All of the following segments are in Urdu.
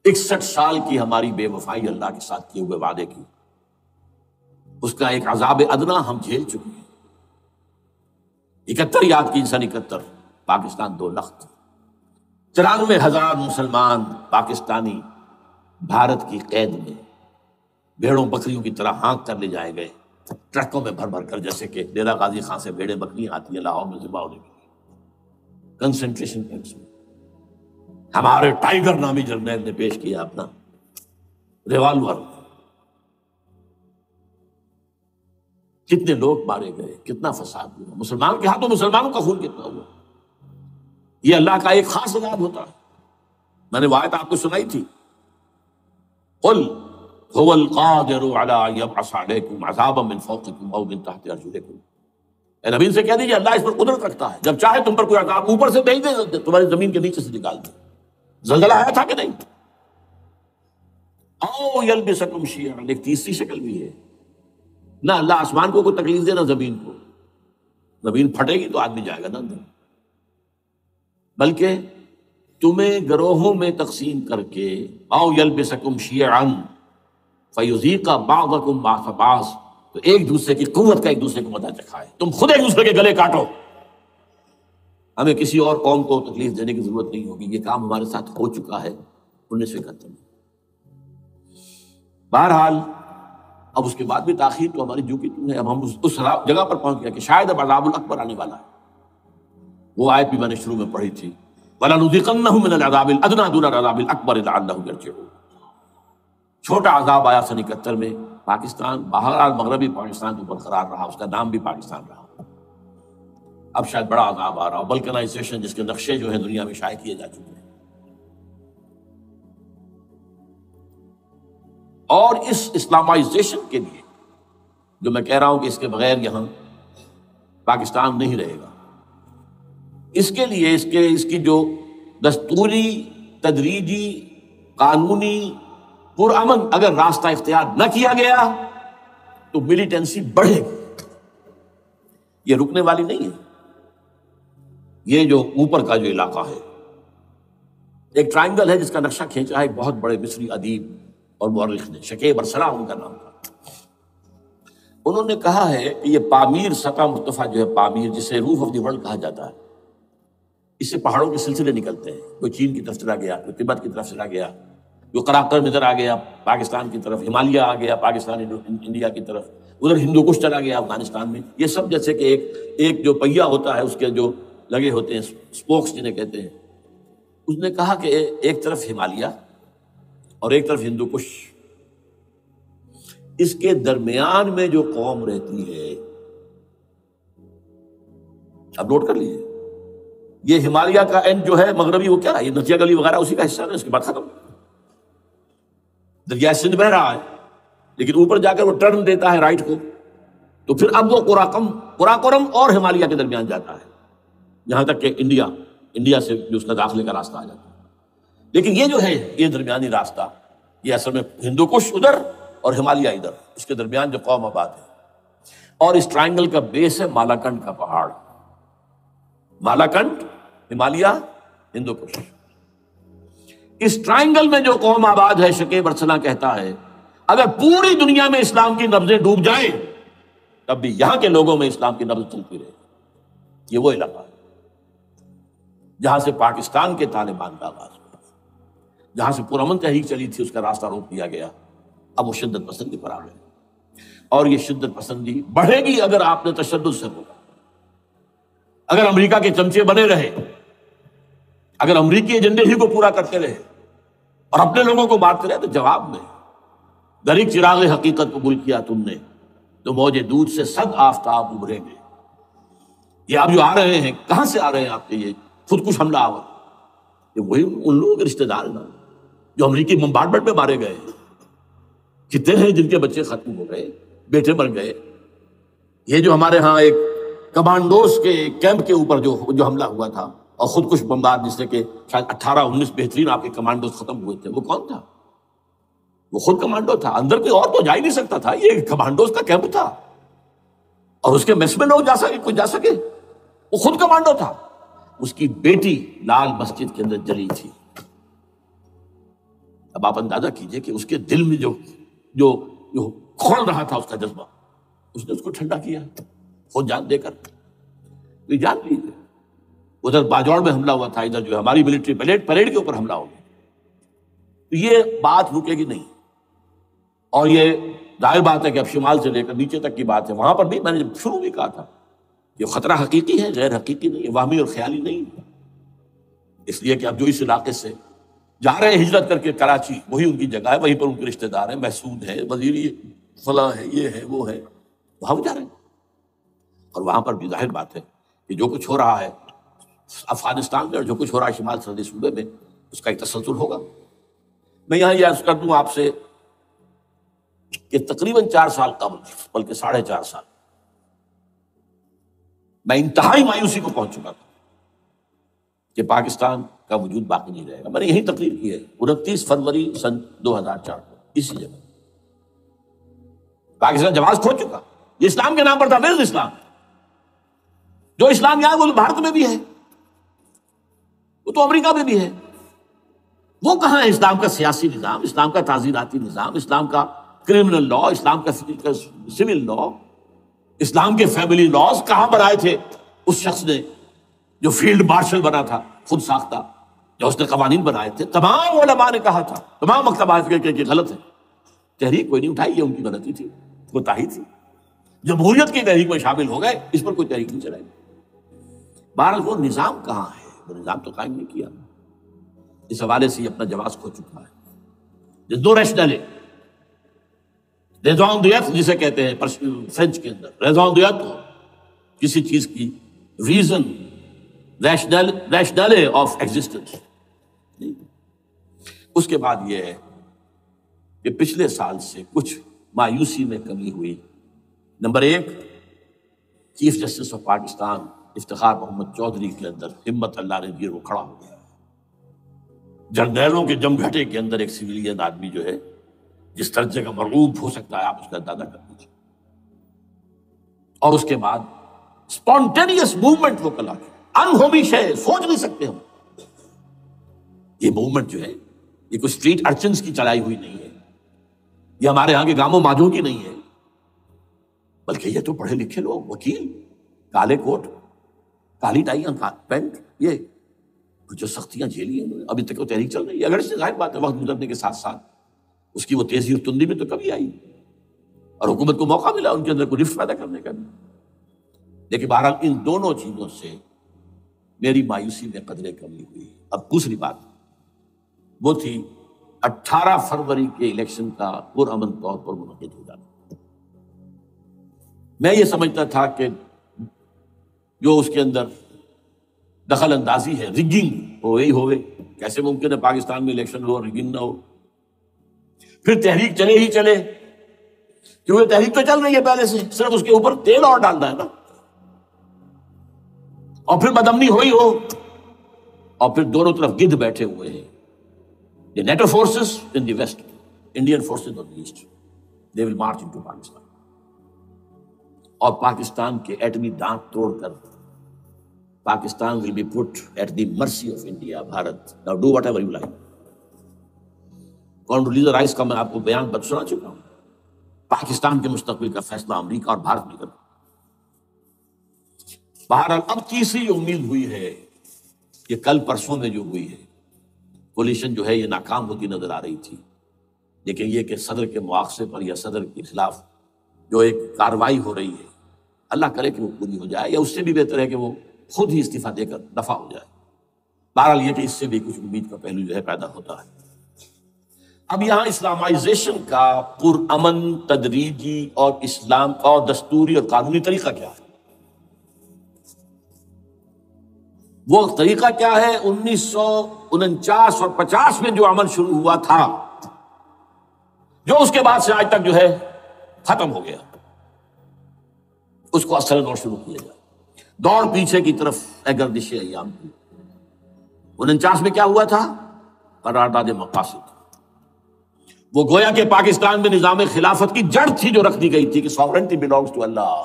61 سال کی ہماری بے وفائی اللہ کے ساتھ کیے ہوئے وعدے کی، اس کا ایک عذاب ادنا ہم جھیل چکے ہیں۔ 71 یاد کی سن 71 پاکستان 2 لخت، 94,000 مسلمان پاکستانی بھارت کی قید میں بھیڑوں بکریوں کی طرح ہانک کر لے جائے گئے، ٹرکوں میں بھر بھر کر، جیسے کہ ڈیرہ غازی خان سے بھیڑیں بکریاں آتی ہیں لاہور میں ذبح ہونے کے لیے، کنسنٹریشن کیمپس میں۔ ہمارے ٹائیگر نامی جرنیل نے پیش کیا اپنا ریوالور، کتنے لوگ مارے گئے، کتنا فساد ہوا، مسلمان کے ہاتھوں مسلمانوں کا خون کتنا ہوا۔ یہ اللہ کا ایک خاص عذاب ہوتا ہے۔ میں نے وہ آیت آپ کو سنائی تھی، قل هو القادر على ان يبعث عليكم عذابا من فوقكم او من تحت ارجلكم، اے نبی سے کہہ دیجیے اللہ اس پر قدرت رکھتا ہے، جب چاہے تم پر کوئی عذاب اوپر سے بھیج دے، تمہاری زمین کے نیچے سے نکال دے۔ زلزلہ آیا تھا کہ نہیں؟ او یلبسکم شیعا، ایک تیسری شکل بھی ہے، نہ اللہ آسمان کو کوئی تکلیف دے نہ زمین کو، زمین پھٹے گی تو آدمی جائے گا نا اندر، بلکہ تمہیں گروہوں میں تقسیم کر کے او یلبسکم شیعا فیذیق بعضکم بعض بعض، تو ایک دوسرے کی قوت کا ایک دوسرے کو مزہ چکھائے، تم خود ایک دوسرے کے گلے کاٹو، ہمیں کسی اور قوم کو تکلیف دینے کی ضرورت نہیں ہوگی، یہ کام ہمارے ساتھ ہو چکا ہے 1971 میں۔ بہرحال اب اس کے بعد بھی تاخیر تو ہماری جو کی تم ہے، اب ہم اس جگہ پر پہنچ گیا کہ شاید اب عذاب الاکبر آنے والا ہے۔ وہ آیت بھی میں نے شروع میں پڑھی تھی، وَلَنُذِيقَنَّهُم مِّنَ الْعَذَابِ الْأَدْنَىٰ دُونَ الْعَذَابِ الْأَكْبَرِ لَعَلَّهُمْ يَرْجِعُونَ۔ چھوٹا عذاب آیا سن 71 میں پاکستان، بہرحال مغربی پاکستان تو برقرار رہا، اس کا نام بھی پاکستان رہا۔ اب شاید بڑا عذاب آ رہا ہو، بلکنائزیشن جس کے نقشے جو ہیں دنیا میں شائع کیے جا چکے ہیں۔ اور اس اسلامائزیشن کے لیے جو میں کہہ رہا ہوں کہ اس کے بغیر یہاں پاکستان نہیں رہے گا، اس کے لیے اس کی جو دستوری، تدریجی، قانونی، پرامن اگر راستہ اختیار نہ کیا گیا تو ملیٹنسی بڑھے گی، یہ رکنے والی نہیں ہے۔ یہ جو اوپر کا جو علاقہ ہے، ایک ٹرائنگل ہے جس کا نقشہ کھینچا ہے ایک بہت بڑے مصری ادیب اور مورخ نے، شکیب ارسلان ان کا نام تھا۔ انہوں نے کہا ہے کہ یہ پامیر سطح مرتفع جو ہے، پامیر جسے روف آف دی ورلڈ کہا جاتا ہے، اس سے پہاڑوں کے سلسلے نکلتے ہیں، کوئی چین کی طرف چلا گیا، کوئی تبت کی طرف چلا گیا، جو قراقرم ادھر آ گیا پاکستان کی طرف، ہمالیہ آ گیا پاکستان انڈیا کی طرف، ادھر ہندو کش چلا گیا افغانستان میں۔ یہ سب جیسے کہ ایک جو پہیا ہوتا ہے، اس کے جو لگے ہوتے ہیں اسپوکس جنہیں کہتے ہیں۔ اس نے کہا کہ ایک طرف ہمالیہ اور ایک طرف ہندو کش، اس کے درمیان میں جو قوم رہتی ہے، اب نوٹ کر لیجیے، یہ ہمالیہ کا اینڈ جو ہے مغربی، وہ کیا ہے، یہ نتیا گلی وغیرہ اسی کا حصہ ہے، اس کے بعد ختم، دریا سندھ بہ رہا ہے، لیکن اوپر جا کر وہ ٹرن دیتا ہے رائٹ کو، تو پھر اب وہ قراقرم اور ہمالیہ کے درمیان جاتا ہے، یہاں تک کہ انڈیا سے جو اس کا داخلے کا راستہ آ جاتا ہے۔ لیکن یہ جو ہے، یہ درمیانی راستہ، یہ اصل میں ہندو کش ادھر اور ہمالیہ ادھر، اس کے درمیان جو قوم آباد ہے، اور اس ٹرائنگل کا بیس ہے مالاکنڈ کا پہاڑ، مالاکنڈ، ہمالیہ، ہندو کش۔ اس ٹرائنگل میں جو قوم آباد ہے، شکیب ارسلان کہتا ہے، اگر پوری دنیا میں اسلام کی نبضیں ڈوب جائیں تب بھی یہاں کے لوگوں میں اسلام کی نبض چلتی رہے۔ یہ وہ علاقہ ہے جہاں سے پاکستان کے طالبان کا آغاز ہوا، جہاں سے پرامن تحریک چلی تھی، اس کا راستہ روک دیا گیا، اب وہ شدت پسندی پر آ گئے، اور یہ شدت پسندی بڑھے گی اگر آپ نے تشدد سے روکا، اگر امریکہ کے چمچے بنے رہے، اگر امریکی ایجنڈے ہی کو پورا کرتے رہے اور اپنے لوگوں کو مارتے رہے، تو جواب میں دریک چراغ حقیقت قبول کیا تم نے تو موج دودھ سے صد آفتاب ابھریں گے۔ یہ آپ جو آ رہے ہیں، کہاں سے آ رہے ہیں آپ کے یہ خودکش حملہ آور؟ یہ وہی ان لوگوں کے رشتہ دار نا جو امریکی بمبارڈمنٹ میں مارے گئے، کتنے ہیں جن کے بچے ختم ہو گئے، بیٹے مر گئے۔ یہ جو ہمارے ہاں ایک کمانڈوز کے کیمپ کے اوپر جو حملہ ہوا تھا اور خودکش بمبار، جس سے کہ شاید 18-19 بہترین آپ کے کمانڈوز ختم ہوئے تھے، وہ کون تھا؟ وہ خود کمانڈو تھا، اندر کوئی اور تو جا ہی نہیں سکتا تھا، یہ کمانڈوز کا کیمپ تھا، اور اس کے میس میں لوگ کوئی جا سکے، وہ خود کمانڈو تھا۔ اس کی بیٹی لال مسجد کے اندر جلی تھی، اب آپ اندازہ کیجئے کہ اس کے دل میں جو جو جو کھول رہا تھا اس کا جذبہ، اس نے اس کو ٹھنڈا کیا خود جان دے کر. تو جان لیجیے ادھر باجوڑ میں حملہ ہوا تھا، ادھر جو ہماری ملٹری پریڈ کے اوپر حملہ ہو گیا. تو یہ بات رکے گی نہیں. اور یہ ظاہر بات ہے کہ اب شمال سے لے کر نیچے تک کی بات ہے. وہاں پر بھی میں نے شروع بھی کہا تھا یہ خطرہ حقیقی ہے، غیر حقیقی نہیں ہے، وہمی اور خیالی نہیں. اس لیے کہ اب جو اس علاقے سے جا رہے ہیں ہجرت کر کے کراچی، وہی ان کی جگہ ہے، وہیں پر ان کے رشتہ دار ہیں، محسود ہے، وزیری فلاں ہے، یہ ہے وہ ہے، وہاں وہ جا رہے ہیں. اور وہاں پر بھی ظاہر بات ہے کہ جو کچھ ہو رہا ہے افغانستان میں اور جو کچھ ہو رہا ہے شمال سرحدی صوبے میں، اس کا ایک تسلسل ہوگا. میں یہاں یہ عرض کر دوں آپ سے کہ تقریباً 4 سال قبل، بلکہ 4.5 سال، میں انتہائی مایوسی کو پہنچ چکا تھا کہ پاکستان کا وجود باقی نہیں رہے گا. میں نے یہی تقریر کی ہے 29 فروری سن 2004 کو اسی جگہ. پاکستان جواز کھو چکا، یہ اسلام کے نام پر تھا. ویئر اسلام؟ جو اسلام یہاں وہ بھارت میں بھی ہے، وہ تو امریکہ میں بھی ہے. وہ کہاں ہے اسلام کا سیاسی نظام، اسلام کا تعزیراتی نظام، اسلام کا کرمنل لا، اسلام کا سول لا، اسلام کے فیملی لاز کہاں پر آئے تھے اس شخص نے جو فیلڈ مارشل بنا تھا خود ساختہ، جو اس نے قوانین بنائے تھے. تمام علماء نے کہا تھا، تمام مکتبات کہ غلط ہے. تحریک کوئی نہیں اٹھائی، یہ ان کی غلطی تھی، کوتاہی تھی. جمہوریت کی تحریک میں شامل ہو گئے، اس پر کوئی تحریک نہیں چلائی. بہرحال وہ نظام کہاں ہے؟ وہ نظام تو قائم نہیں کیا. اس حوالے سے یہ اپنا جواز کھو چکا ہے. دو ریشنل ریزون دیت جسے کہتے ہیں فرینچ کے اندر، ریزون دیت کسی چیز کی ریزن، ریشنل آف ایگزسٹنس. اس کے بعد یہ ہے کہ پچھلے سال سے کچھ مایوسی میں کمی ہوئی. Number 1، chief justice of Pakistan Iftikhar Muhammad Chaudhry کے اندر ہمت اللہ نے دی، وہ کھڑا ہو گیا. جرنیلوں کے جمگھٹے کے اندر ایک سویلین آدمی جو ہے جس درجے کا مرغوب ہو سکتا ہے، آپ اس کا اندازہ کر لیجیے. اور اس کے بعد اسپونٹینیس موومنٹ وہ کلا انہومی شے، سوچ نہیں سکتے ہم. یہ موومنٹ جو ہے یہ کوئی اسٹریٹ ارچنز کی چلائی ہوئی نہیں ہے، یہ ہمارے ہاں کے گاموں ماجوں کی نہیں ہے، بلکہ یہ تو پڑھے لکھے لوگ، وکیل، کالے کوٹ، کالی ٹائیاں، پینٹ، یہ جو سختیاں جھیلی ہیں انہوں نے. ابھی تک وہ تحریک چل رہی ہے. اگر ظاہر بات ہے وقت گزرنے کے ساتھ ساتھ اس کی وہ تیزی اور تندی میں تو کمی آئی اور حکومت کو موقع ملا ان کے اندر کوئی رفت پیدا کرنے کا بھی. لیکن بہرحال ان دونوں چیزوں سے میری مایوسی میں قدرے کمی ہوئی. اب دوسری بات وہ تھی 18 فروری کے الیکشن کا پرامن طور پر منعقد ہو جانا. میں یہ سمجھتا تھا کہ جو اس کے اندر دخل اندازی ہے، رگنگ ہو گئی ہوئے، کیسے ممکن ہے پاکستان میں الیکشن ہو اور رگنگ نہ ہو. پھر تحریک چلے ہی چلے، کیونکہ تحریک تو چل رہی ہے پہلے سے، صرف اس کے اوپر تیل اور ڈالنا ہے نا. اور پھر بدامنی ہوئی ہو، اور پھر دونوں طرف گدھ بیٹھے ہوئے ہیں. The NATO forces in the west, Indian forces on the east, they will march into Pakistan. اور پاکستان کے ایٹمی دانت توڑ کر Pakistan will be put at the mercy of India, Bharat. Now do whatever you like. Condoleezza Rice کا میں آپ کو بیان سنا چکا ہوں. پاکستان کے مستقبل کا فیصلہ امریکہ اور بھارت میں کرنا. بہرحال اب تیسری امید ہوئی ہے کہ کل پرسوں میں جو ہوئی ہے کولیشن جو ہے یہ ناکام ہوتی نظر آ رہی تھی. لیکن یہ کہ صدر کے مواخذے پر یا صدر کے خلاف جو ایک کاروائی ہو رہی ہے، اللہ کرے کہ وہ پوری ہو جائے، یا اس سے بھی بہتر ہے کہ وہ خود ہی استعفیٰ دے کر دفع ہو جائے. بہرحال یہ کہ اس سے بھی کچھ امید کا پہلو جو ہے پیدا ہوتا ہے. اب یہاں اسلامائزیشن کا پرامن، تدریجی اور اسلام کا دستوری اور قانونی طریقہ کیا ہے؟ وہ طریقہ کیا ہے 1949 اور 50 میں جو عمل شروع ہوا تھا، جو اس کے بعد سے آج تک جو ہے ختم ہو گیا، اس کو اصل دور شروع کیا جائے. دوڑ پیچھے کی طرف ہے گردش ایام کی. 49 میں کیا ہوا تھا؟ قرارداد مقاصد. وہ گویا کہ پاکستان میں نظام خلافت کی جڑ تھی جو رکھ دی گئی تھی کہ sovereignty belongs to Allah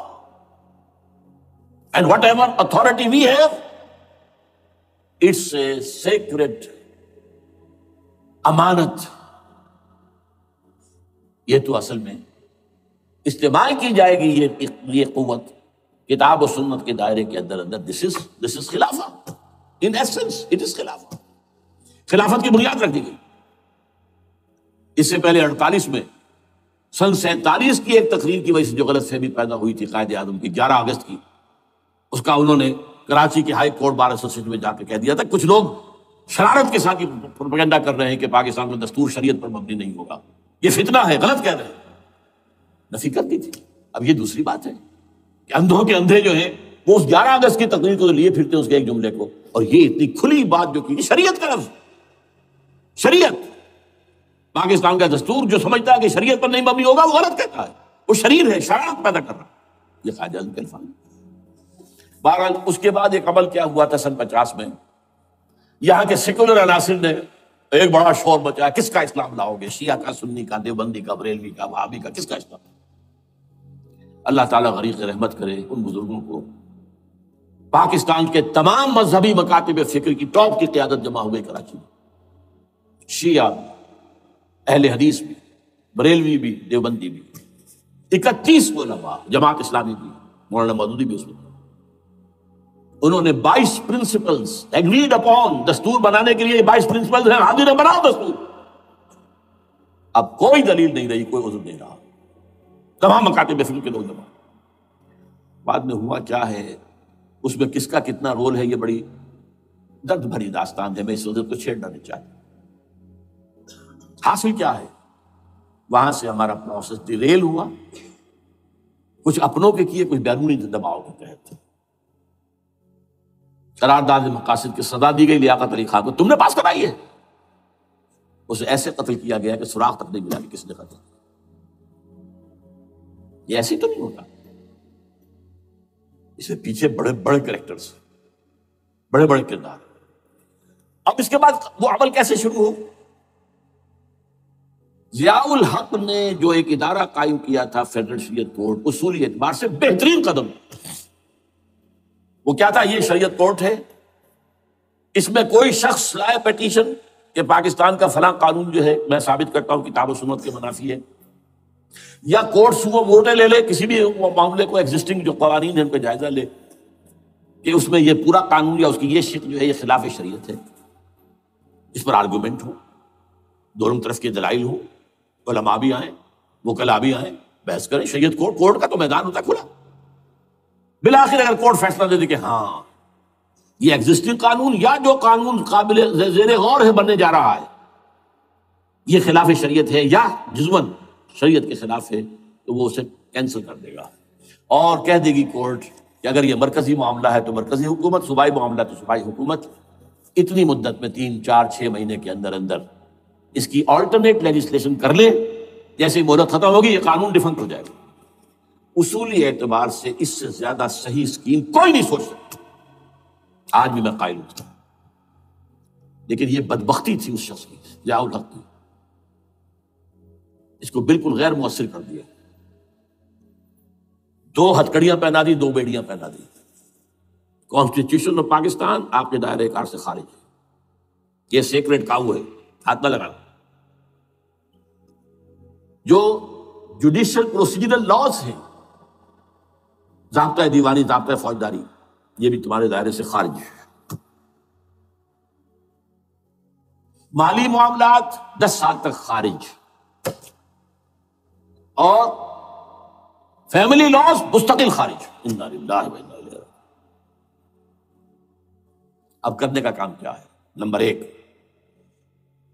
and whatever authority we have, it's a sacred امانت یہ تو اصل میں استعمال کی جائے گی یہ قوت کتاب و سنت کے دائرے کے اندر دس از خلافہ. ان ایسنس اٹ از خلافہ. خلافت کی بنیاد رکھ دی گئی. اس سے پہلے 48 میں سن 47 کی ایک تقریر کی وجہ سے جو غلط فہمی پیدا ہوئی تھی قائد اعظم کی 11 اگست کی، اس کا انہوں نے کراچی کے ہائی کورٹ بار ایسوسیشن میں جا کے کہہ دیا تھا کچھ لوگ شرارت کے ساتھ پروپیگنڈا کر رہے ہیں کہ پاکستان کا دستور شریعت پر مبنی نہیں ہوگا، یہ فتنہ ہے، غلط کہہ رہے ہیں. نفی کر دی تھی. اب یہ دوسری بات ہے کہ اندھوں کے اندھے جو ہیں وہ اس 11 اگست کی تقریر کو لیے پھرتے ہیں اس کے ایک جملے کو، اور یہ اتنی کھلی بات جو کی شریعت کا لفظ، شریعت پاکستان کا دستور جو سمجھتا ہے کہ شریعت پر نہیں مبنی ہوگا وہ غلط کہتا ہے، وہ شریر ہے، شرارت پیدا کر رہا. یہ قائد اعظم کے الفاظ. بہرحال اس کے بعد ایک عمل کیا ہوا تھا سن 50 میں، یہاں کے سیکولر عناصر نے ایک بڑا شور مچایا، کس کا اسلام لاؤ گے؟ شیعہ کا، سنی کا، دیوبندی کا، بریلوی کا، وہابی کا، کس کا اسلام؟ اللہ تعالیٰ غریق رحمت کرے ان بزرگوں کو. پاکستان کے تمام مذہبی مکاتب فکر کی ٹاپ کی قیادت جمع ہوئی کراچی میں، شیعہ بھی، اہل حدیث بھی، بریلوی بھی، دیوبندی بھی، 31 علماء، جماعت اسلامی بھی، مولانا مودودی بھی اس میں. انہوں نے 22 پرنسپلز ایگریڈ اپون، دستور بنانے کے لیے 22 پرنسپلز ہیں، حاضر ہیں، بناؤ دستور. اب کوئی دلیل نہیں رہی، کوئی عذر نہیں رہا، تمام مکاتب فکر کے لوگ جمع. بعد میں ہوا کیا ہے، اس میں کس کا کتنا رول ہے، یہ بڑی درد بھری داستان ہے، میں اس وجہ کو چھیڑنا نہیں چاہتا. حاصل کیا ہے، وہاں سے ہمارا پروسیس ڈیریل ہوا، کچھ اپنوں کے کیے، کچھ بیرونی دباؤ کے تحت. قرارداد مقاصد کی سزا دی گئی لیاقت علی خان کو، تم نے پاس کرائی ہے. اسے ایسے قتل کیا گیا کہ سراغ تک نہیں ملا کہ کس نے قتل. یہ ایسی تو نہیں ہوتا، اس کے پیچھے بڑے بڑے کریکٹرز، بڑے بڑے کردار. اب اس کے بعد وہ عمل کیسے شروع ہو؟ ضیاء الحق نے جو ایک ادارہ قائم کیا تھا فیڈرل شریعت کورٹ، اصولی اعتبار سے بہترین قدم. وہ کیا تھا؟ یہ شریعت کورٹ ہے، اس میں کوئی شخص لائے پیٹیشن کہ پاکستان کا فلاں قانون جو ہے میں ثابت کرتا ہوں کتاب و سنت کے منافی ہے، یا کورٹ سو ووٹیں لے لے کسی بھی معاملے کو، ایگزسٹنگ جو قوانین ہیں ان کا جائزہ لے کہ اس میں یہ پورا قانون یا اس کی یہ شق جو ہے یہ خلاف شریعت ہے، اس پر آرگومنٹ ہو، دونوں طرف کے دلائل ہو، علماء بھی آئیں، وکلاء بھی آئیں، بحث کریں. شریعت کورٹ کا تو میدان ہوتا کھلا. بالآخر اگر کورٹ فیصلہ دے دے کہ ہاں یہ ایگزسٹنگ قانون یا جو قانون قابل زیر غور ہے بننے جا رہا ہے یہ خلاف شریعت ہے یا جزوً شریعت کے خلاف ہے، تو وہ اسے کینسل کر دے گا اور کہہ دے گی کورٹ کہ اگر یہ مرکزی معاملہ ہے تو مرکزی حکومت، صوبائی معاملہ تو صوبائی حکومت. اتنی مدت میں 3 4 6 مہینے کے اندر اندر اس کی آلٹرنیٹ لیجسلیشن کر لے، جیسے ہی مہلت ختم ہوگی یہ قانون ڈیفنکٹ ہو جائے گا. اصولی اعتبار سے اس سے زیادہ صحیح اسکیم کوئی نہیں سوچ سکتا، آج بھی میں قائل ہوں. لیکن یہ بدبختی تھی اس شخص کی، ضیاء الحق کی، اس کو بالکل غیر مؤثر کر دیا. 2 ہتھکڑیاں پہنا دی، 2 بیڑیاں پہنا دی. کانسٹیٹیوشن آف پاکستان آپ کے دائرے کار سے خارج ہے، یہ سیکریٹ کاؤ ہے، ہاتھ نہ لگانا. جو جوڈیشل پروسیجرل لاز ہیں، ضابطہ دیوانی، ضابطہ فوجداری، یہ بھی تمہارے دائرے سے خارج ہے. مالی معاملات 10 سال تک خارج، اور فیملی لاز مستقل خارج. انا للہ و انا الیہ راجعون. اب کرنے کا کام کیا ہے؟ نمبر 1،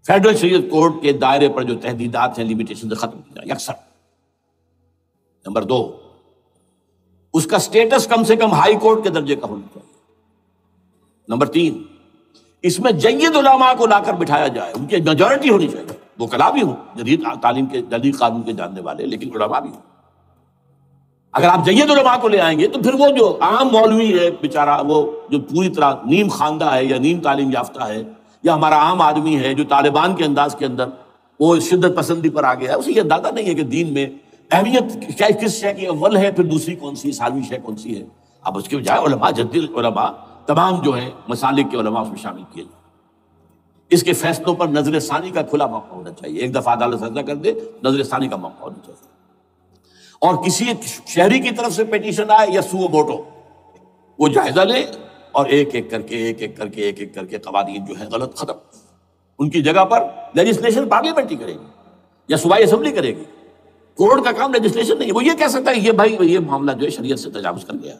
فیڈرل شریعت کورٹ کے دائرے پر جو تحدیدات ہیں، لمیٹیشن سے ختم کی جائے یکسر. نمبر 2، اس کا سٹیٹس کم سے کم ہائی کورٹ کے درجے کا ہونا چاہیے. نمبر 3، اس میں جید علماء کو لا کر بٹھایا جائے، ان کی میجورٹی ہونی چاہیے، وہ کلا بھی ہوں، جدید تعلیم کے، جدید قانون کے جاننے والے، لیکن علماء بھی ہوں. اگر آپ جید علماء کو لے آئیں گے تو پھر وہ جو عام مولوی ہے بیچارہ، وہ جو پوری طرح نیم خواندہ ہے یا نیم تعلیم یافتہ ہے، یا ہمارا عام آدمی ہے جو طالبان کے انداز کے اندر وہ شدت پسندی پر آ گیا ہے، اسے یہ اندازہ نہیں ہے کہ دین میں اہمیت کس شے کی اول ہے، پھر دوسری کون سی، سالوی شے کون سی ہے. اب اس کے بجائے علماء، جدید علماء، تمام جو ہے مسالک کے علماء اس میں شامل کیے جائیں. اس کے فیصلوں پر نظر ثانی کا کھلا موقع ہونا چاہیے. ایک دفعہ عدالت فیصلہ کر دے، نظر ثانی کا موقع ہونا چاہیے. اور کسی ایک شہری کی طرف سے پیٹیشن آئے یا سو موٹو، وہ جائزہ لے اور ایک ایک کر کے قوانین جو ہے غلط ختم. ان کی جگہ پر لیجسلیشن پارلیمنٹ ہی کرے گی یا صوبائی اسمبلی کرے گی. کورٹ کا کام لیجسلیشن نہیں ہے. وہ یہ کہہ سکتا ہے یہ بھائی یہ معاملہ جو ہے شریعت سے تجاوز کر گیا،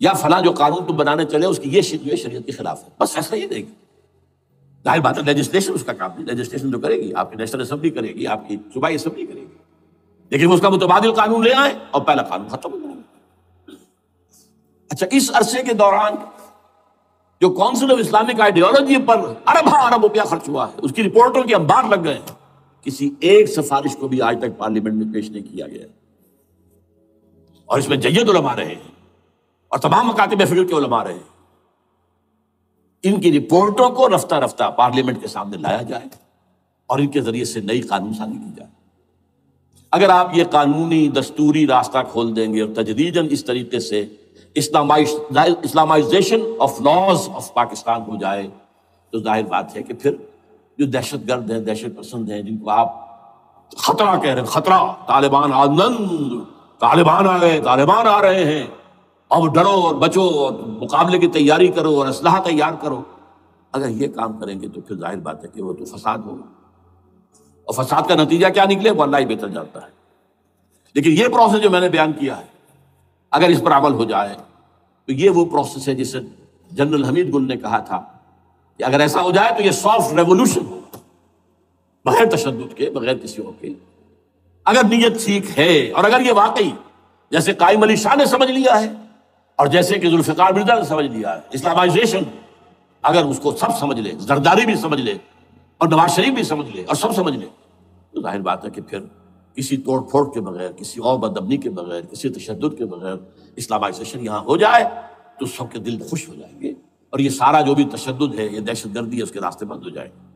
یا فلاں جو قانون تم بنانے چلے اس کی یہ جو ہے شریعت کے خلاف ہے، بس فیصلہ یہ دے گی. ظاہر بات ہے لیجسلیشن اس کا کام نہیں. لیجسلیشن جو کرے گی آپ کی نیشنل اسمبلی کرے گی، آپ کی صوبائی اسمبلی کرے گی، لیکن اس کا متبادل قانون لے آئے اور پہلا قانون ختم ہو جائے. اچھا، اس عرصے کے دوران جو کونسل آف اسلامک آئیڈیالوجی پر ارب روپیہ خرچ ہوا ہے، اس کی رپورٹوں کے انبار لگ گئے ہیں، کسی ایک سفارش کو بھی آج تک پارلیمنٹ میں پیش نہیں کیا گیا. اور اس میں جید علماء رہے ہیں اور تمام مکاتب فکر کے علماء رہے ہیں. ان کی رپورٹوں کو رفتہ رفتہ پارلیمنٹ کے سامنے لایا جائے اور ان کے ذریعے سے نئی قانون سازی کی جائے. اگر آپ یہ قانونی دستوری راستہ کھول دیں گے اور تجدیداً اس طریقے سے Islamization of laws of Pakistan ہو جائے تو ظاہر بات ہے کہ پھر جو دہشت گرد ہیں، دہشت پسند ہیں، جن کو آپ خطرہ کہہ رہے ہیں، خطرہ طالبان طالبان آ گئے، طالبان آ رہے ہیں، اب ڈرو اور بچو اور مقابلے کی تیاری کرو اور اسلحہ تیار کرو، اگر یہ کام کریں گے تو پھر ظاہر بات ہے کہ وہ تو فساد ہوگا. اور فساد کا نتیجہ کیا نکلے وہ اللہ ہی بہتر جانتا ہے. لیکن یہ پروسیس جو میں نے بیان کیا ہے، اگر اس پر عمل ہو جائے تو یہ وہ پروسیس ہے جسے جنرل حمید گل نے کہا تھا کہ اگر ایسا ہو جائے تو یہ سافٹ ریولوشن ہو، بغیر تشدد کے، بغیر کسی اور کے. اگر نیت ٹھیک ہے اور اگر یہ واقعی جیسے قائم علی شاہ نے سمجھ لیا ہے اور جیسے کہ ذوالفقار مرزا نے سمجھ لیا ہے، اسلامائزیشن اگر اس کو سب سمجھ لے، زرداری بھی سمجھ لے اور نواز شریف بھی سمجھ لے اور سب سمجھ لے، تو ظاہر بات ہے کہ پھر کسی توڑ پھوڑ کے بغیر، کسی اور بدامنی کے بغیر، کسی تشدد کے بغیر اسلامائزیشن یہاں ہو جائے تو سب کے دل خوش ہو جائیں گے اور یہ سارا جو بھی تشدد ہے، یہ دہشت گردی ہے، اس کے راستے بند ہو جائیں گے.